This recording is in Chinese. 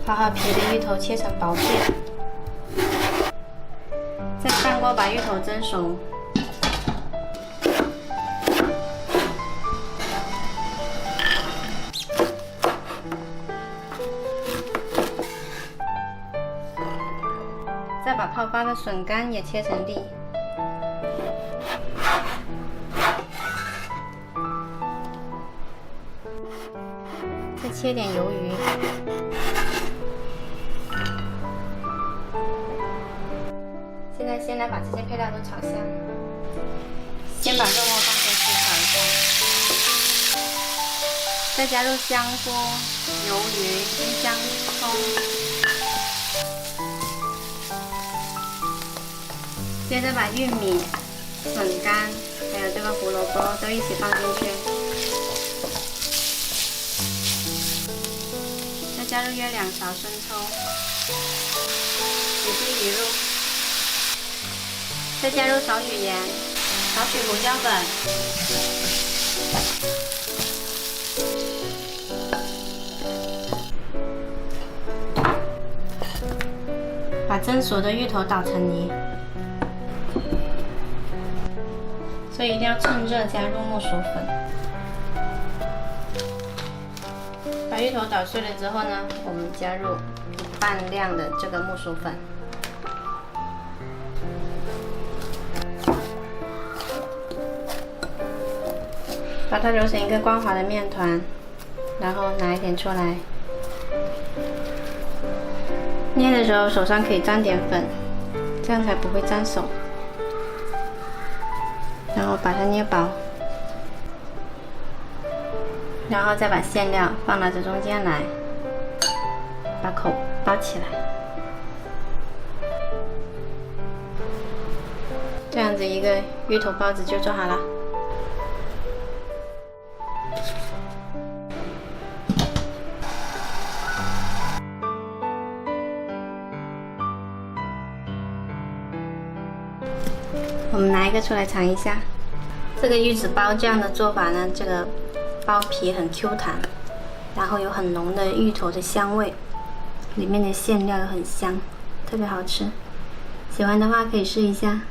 剥好皮的芋头切成薄片，在饭锅把芋头蒸熟。再把泡发的笋干也切成粒。再切点鱿鱼。现在先来把这些配料都炒香。先把肉末放下去炒一下，再加入香菇、鱿鱼、生姜、葱。接着把玉米、笋干还有这个胡萝卜都一起放进去，再加入约2勺生抽，洗净鱼露，再加入少许盐、少许胡椒粉，把蒸熟的芋头捣成泥。所以一定要趁热加入木薯粉。把芋头捣碎了之后呢，我们加入1半量的这个木薯粉，把它揉成一个光滑的面团，然后拿一点出来。捏的时候手上可以沾点粉，这样才不会沾手。然后把它捏薄，然后再把馅料放到这中间来，把口包起来，这样子一个芋头包子就做好了。我们拿一个出来尝一下，这个玉子包酱的做法呢，这个包皮很 Q 弹，然后有很浓的芋头的香味，里面的馅料又很香，特别好吃。喜欢的话可以试一下。